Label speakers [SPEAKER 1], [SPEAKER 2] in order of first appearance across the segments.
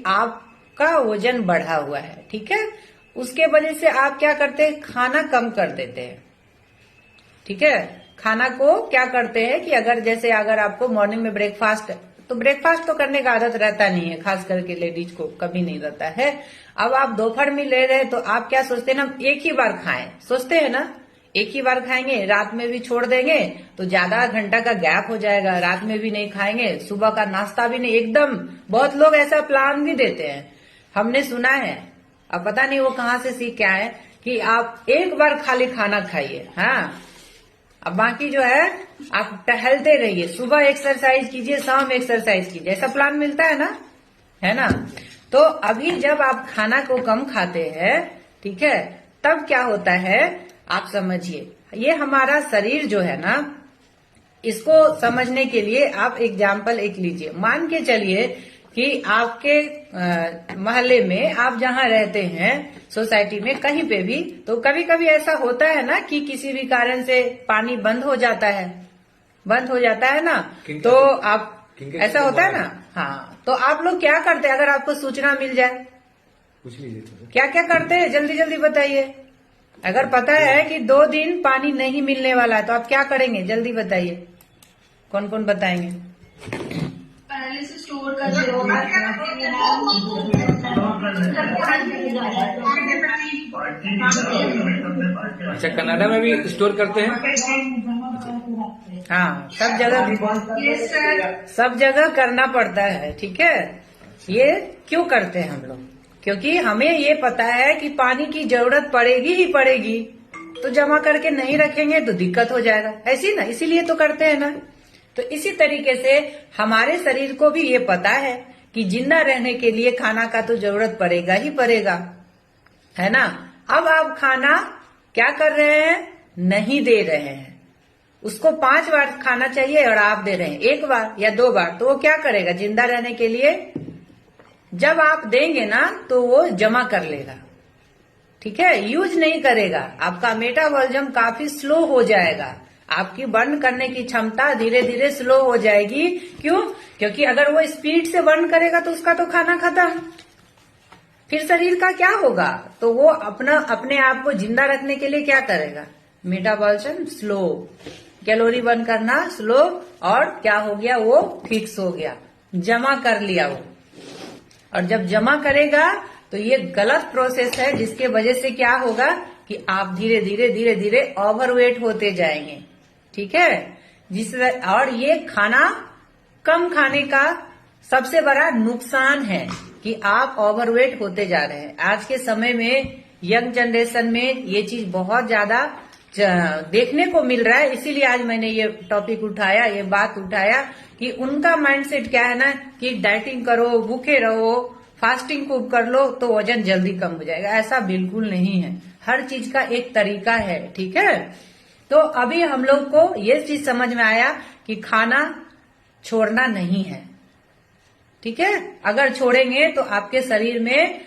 [SPEAKER 1] आपका वजन बढ़ा हुआ है, ठीक है। उसके वजह से आप क्या करते हैं, खाना कम कर देते हैं, ठीक है। खाना को क्या करते हैं कि अगर आपको मॉर्निंग में ब्रेकफास्ट, तो ब्रेकफास्ट तो करने का आदत रहता नहीं है, खास करके लेडीज को कभी नहीं रहता है। अब आप दोपहर में ले रहे हैं तो आप क्या सोचते हैं ना, एक ही बार खाएं, सोचते हैं ना, एक ही बार खाएंगे, रात में भी छोड़ देंगे तो ज्यादा घंटा का गैप हो जाएगा, रात में भी नहीं खाएंगे, सुबह का नाश्ता भी नहीं, एकदम बहुत लोग ऐसा प्लान भी देते हैं, हमने सुना है। अब पता नहीं वो कहाँ से सीख के आए कि आप एक बार खाली खाना खाइए, हाँ, अब बाकी जो है आप टहलते रहिए, सुबह एक्सरसाइज कीजिए, शाम एक्सरसाइज कीजिए, ऐसा प्लान मिलता है ना। तो अभी जब आप खाना को कम खाते हैं, ठीक है, तब क्या होता है आप समझिए। ये हमारा शरीर जो है ना, इसको समझने के लिए आप एग्जाम्पल एक लीजिए। मान के चलिए कि आपके मोहल्ले में, आप जहाँ रहते हैं, सोसाइटी में, कहीं पे भी, तो कभी कभी ऐसा होता है ना कि किसी भी कारण से पानी बंद हो जाता है ना, तो आप, ऐसा होता है ना, हाँ, तो आप लोग क्या करते हैं अगर आपको सूचना मिल जाए,
[SPEAKER 2] पूछ लीजिए,
[SPEAKER 1] क्या क्या करते हैं, जल्दी जल्दी बताइए। अगर पता है कि 2 दिन पानी नहीं मिलने वाला है तो आप क्या करेंगे, जल्दी बताइए, कौन कौन बताएंगे।
[SPEAKER 3] पहले से स्टोर करते हो,
[SPEAKER 2] अच्छा, कनाडा में भी स्टोर करते हैं।
[SPEAKER 1] हाँ, सब जगह करना पड़ता है, ठीक है। ये क्यों करते हैं हम लोग, क्योंकि हमें ये पता है कि पानी की जरूरत पड़ेगी ही पड़ेगी, तो जमा करके नहीं रखेंगे तो दिक्कत हो जाएगा, ऐसी ना, इसीलिए तो करते हैं ना। तो इसी तरीके से हमारे शरीर को भी ये पता है कि जिंदा रहने के लिए खाना का तो जरूरत पड़ेगा ही पड़ेगा, है ना। अब आप खाना क्या कर रहे हैं, नहीं दे रहे हैं, उसको 5 बार खाना चाहिए और आप दे रहे हैं 1 बार या 2 बार, तो वो क्या करेगा जिंदा रहने के लिए, जब आप देंगे ना तो वो जमा कर लेगा, ठीक है, यूज नहीं करेगा, आपका मेटाबॉलिज्म काफी स्लो हो जाएगा, आपकी बर्न करने की क्षमता धीरे धीरे स्लो हो जाएगी। क्यों, क्योंकि अगर वो स्पीड से बर्न करेगा तो उसका तो खाना खत्म, फिर शरीर का क्या होगा, तो वो अपने आप को जिंदा रखने के लिए क्या करेगा, मेटाबॉलिज्म स्लो, कैलोरी बर्न करना स्लो, और क्या हो गया, वो फिक्स हो गया, जमा कर लिया वो। और जब जमा करेगा तो ये गलत प्रोसेस है, जिसके वजह से क्या होगा कि आप धीरे धीरे ओवरवेट होते जाएंगे, ठीक है। और ये खाना कम खाने का सबसे बड़ा नुकसान है कि आप ओवरवेट होते जा रहे हैं। आज के समय में यंग जनरेशन में ये चीज बहुत ज्यादा देखने को मिल रहा है, इसीलिए आज मैंने ये टॉपिक उठाया, ये बात उठाया कि उनका माइंडसेट क्या है ना कि डाइटिंग करो, भूखे रहो, फास्टिंग खूब कर लो तो वजन जल्दी कम हो जाएगा, ऐसा बिल्कुल नहीं है। हर चीज का एक तरीका है, ठीक है। तो अभी हम लोग को ये चीज समझ में आया कि खाना छोड़ना नहीं है, ठीक है। अगर छोड़ेंगे तो आपके शरीर में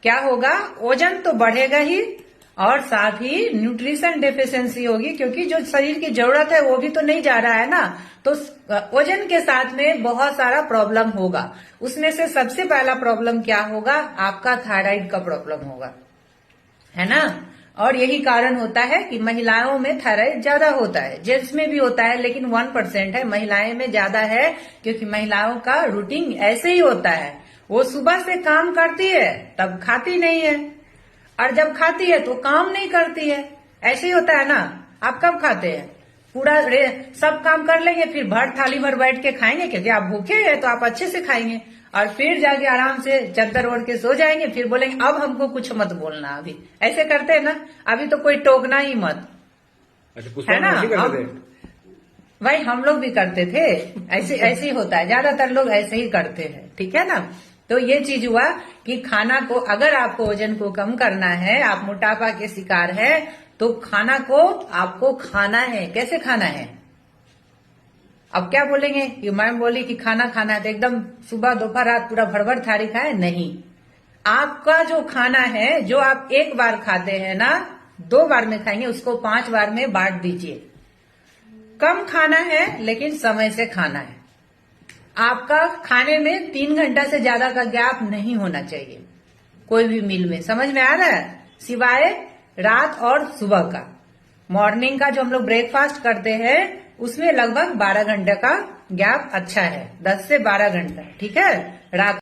[SPEAKER 1] क्या होगा, वजन तो बढ़ेगा ही, और साथ ही न्यूट्रिशन डेफिशिएंसी होगी, क्योंकि जो शरीर की जरूरत है वो भी तो नहीं जा रहा है ना, तो वजन के साथ में बहुत सारा प्रॉब्लम होगा। उसमें से सबसे पहला प्रॉब्लम क्या होगा, आपका थायराइड का प्रॉब्लम होगा, है ना। और यही कारण होता है कि महिलाओं में थायराइड ज्यादा होता है, जेंट्स में भी होता है लेकिन 1% है, महिलाएं में ज्यादा है, क्योंकि महिलाओं का रूटीन ऐसे ही होता है, वो सुबह से काम करती है तब खाती नहीं है, और जब खाती है तो काम नहीं करती है, ऐसे ही होता है ना। आप कब खाते हैं, पूरा सब काम कर लेंगे, फिर भर थाली भर बैठ के खाएंगे, क्योंकि आप भूखे हैं तो आप अच्छे से खाएंगे, और फिर जाके आराम से चादर ओढ़ के सो जाएंगे, फिर बोलेंगे अब हमको कुछ मत बोलना, अभी ऐसे करते हैं ना, अभी तो कोई टोकना ही मत, है ना। भाई हम लोग भी करते थे, ऐसे ही होता है, ज्यादातर लोग ऐसे ही करते हैं, ठीक है ना। तो ये चीज हुआ कि खाना को, अगर आपको वजन को कम करना है, आप मोटापा के शिकार है, तो खाना को आपको खाना है। कैसे खाना है, अब क्या बोलेंगे कि मैम बोली कि खाना है तो एकदम सुबह दोपहर रात पूरा भर थाली खाए, नहीं। आपका जो खाना है, जो आप 1 बार खाते हैं ना, 2 बार में खाएंगे, उसको 5 बार में बांट दीजिए। कम खाना है लेकिन समय से खाना है। आपका खाने में 3 घंटा से ज्यादा का गैप नहीं होना चाहिए कोई भी मील में। समझ में आ रहा है? सिवाय रात और सुबह का। मॉर्निंग का जो हम लोग ब्रेकफास्ट करते हैं उसमें लगभग 12 घंटे का गैप अच्छा है, 10 से 12 घंटा। ठीक है? रात